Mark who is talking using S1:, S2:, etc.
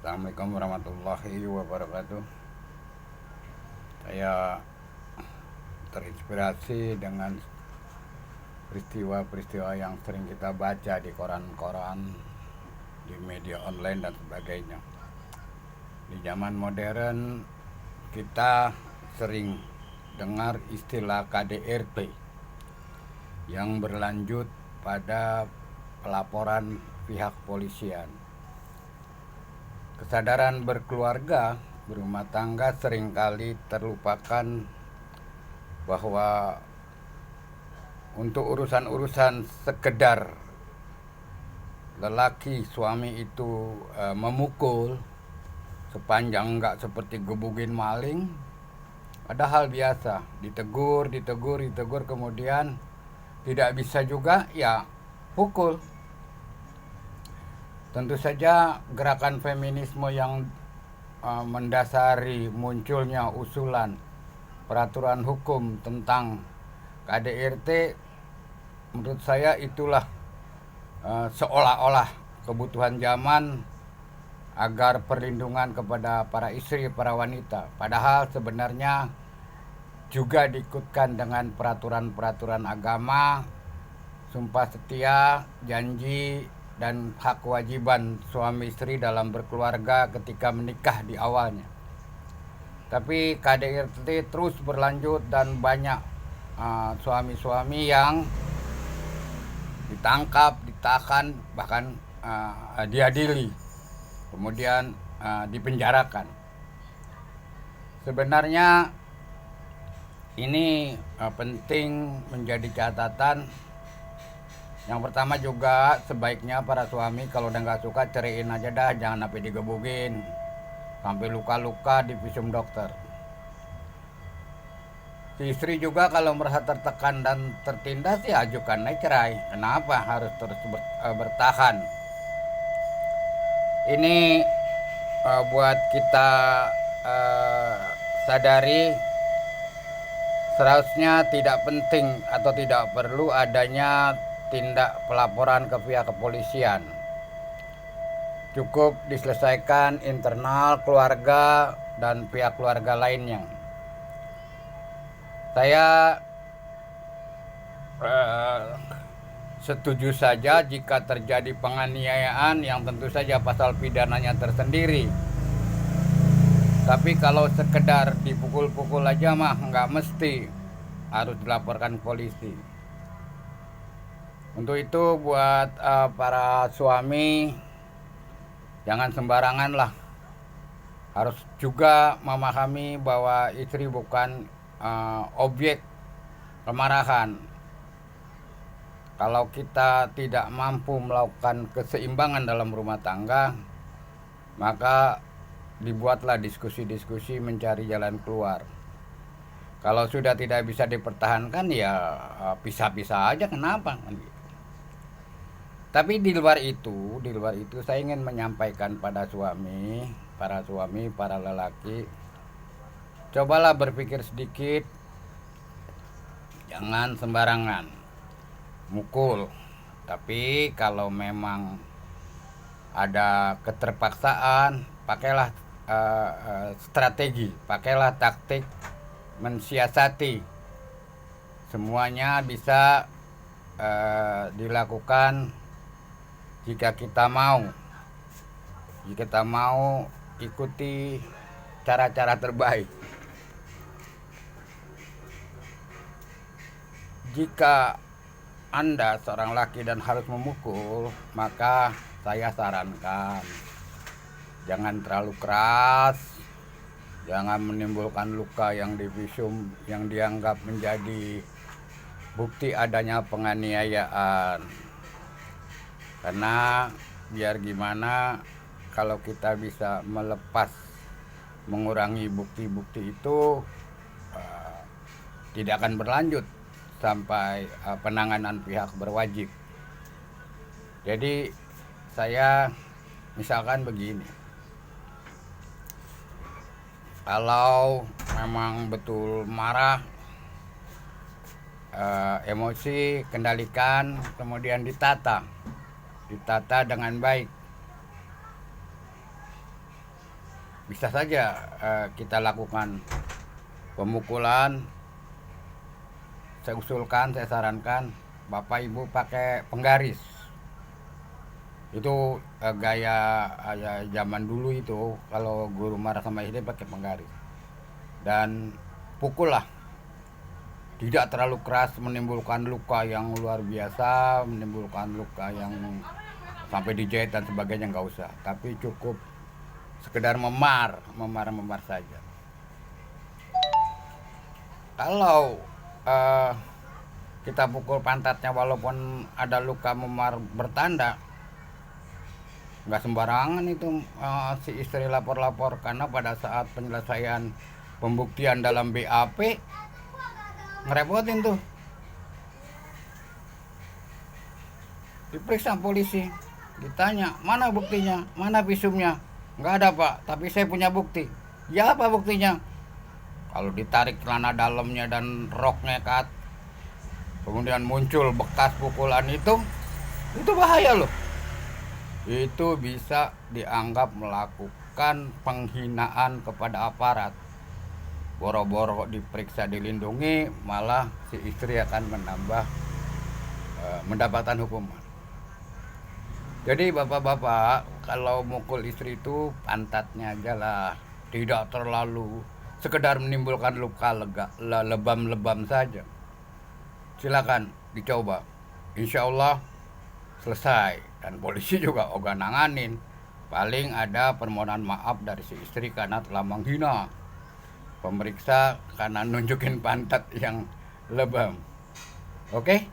S1: Assalamualaikum warahmatullahi wabarakatuh. Saya terinspirasi dengan peristiwa-peristiwa yang sering kita baca di koran-koran, di media online dan sebagainya. Di zaman modern kita sering dengar istilah KDRT yang berlanjut pada pelaporan pihak polisian. Kesadaran berkeluarga, berumah tangga seringkali terlupakan bahwa untuk urusan-urusan sekedar lelaki suami itu memukul sepanjang enggak seperti gebugin maling, ada hal biasa, ditegur kemudian tidak bisa juga ya pukul. Tentu saja gerakan feminisme yang mendasari munculnya usulan peraturan hukum tentang KDRT, menurut saya itulah seolah-olah kebutuhan zaman agar perlindungan kepada para istri, para wanita. Padahal sebenarnya juga diikutkan dengan peraturan-peraturan agama, sumpah setia, janji, dan hak kewajiban suami istri dalam berkeluarga ketika menikah di awalnya. Tapi KDRT terus berlanjut dan banyak suami-suami yang ditangkap, ditahan, bahkan diadili, kemudian dipenjarakan. Sebenarnya ini penting menjadi catatan. Yang pertama juga sebaiknya para suami kalau udah nggak suka ceraiin aja dah, jangan sampai digebugin sampai luka-luka di visum dokter. Si istri juga kalau merasa tertekan dan tertindas ya ajukan aja cerai. Kenapa harus terus bertahan? Ini buat kita sadari seharusnya tidak penting atau tidak perlu adanya tindak pelaporan ke pihak kepolisian. Cukup diselesaikan internal keluarga dan pihak keluarga lainnya. Saya setuju saja jika terjadi penganiayaan yang tentu saja pasal pidananya tersendiri. Tapi kalau sekedar dipukul-pukul aja mah nggak mesti harus dilaporkan polisi. Untuk itu buat para suami jangan sembarangan lah. Harus juga memahami bahwa istri bukan objek kemarahan. Kalau kita tidak mampu melakukan keseimbangan dalam rumah tangga, maka dibuatlah diskusi-diskusi mencari jalan keluar. Kalau sudah tidak bisa dipertahankan ya pisah-pisah aja, kenapa? Tapi di luar itu saya ingin menyampaikan pada para suami, para lelaki, cobalah berpikir sedikit, jangan sembarangan mukul. Tapi kalau memang ada keterpaksaan, pakailah strategi, pakailah taktik mensiasati. Semuanya bisa dilakukan jika kita mau ikuti cara-cara terbaik. Jika Anda seorang laki dan harus memukul, maka saya sarankan jangan terlalu keras, jangan menimbulkan luka yang di visum yang dianggap menjadi bukti adanya penganiayaan. Karena biar gimana kalau kita bisa mengurangi bukti-bukti itu tidak akan berlanjut sampai penanganan pihak berwajib. Jadi saya misalkan begini, kalau memang betul marah, emosi kendalikan, kemudian ditata dengan baik. bisa saja kita lakukan pemukulan. Saya usulkan, saya sarankan Bapak Ibu pakai penggaris. Itu gaya zaman dulu itu, kalau guru marah sama istri pakai penggaris. Dan pukul lah, tidak terlalu keras menimbulkan luka yang luar biasa, menimbulkan luka yang sampai dijahit dan sebagainya, nggak usah. Tapi cukup sekedar memar saja. Kalau kita pukul pantatnya walaupun ada luka memar bertanda, nggak sembarangan itu si istri lapor-lapor, karena pada saat penyelesaian pembuktian dalam BAP ngerepotin tuh. Diperiksa polisi, ditanya mana buktinya, mana visumnya, nggak ada pak, tapi saya punya bukti. Ya apa buktinya? Kalau ditarik celana dalamnya dan roknya kat, kemudian muncul bekas pukulan itu bahaya loh. Itu bisa dianggap melakukan penghinaan kepada aparat. Boro-boro diperiksa dilindungi, malah si istri akan menambah mendapatkan hukuman. Jadi bapak-bapak, kalau mukul istri itu pantatnya aja lah, tidak terlalu sekedar menimbulkan luka lebam-lebam saja. Silakan dicoba, insya Allah selesai, dan polisi juga ogah nanganin. Paling ada permohonan maaf dari si istri karena telah menghina pemeriksa karena nunjukin pantat yang lebam. Oke?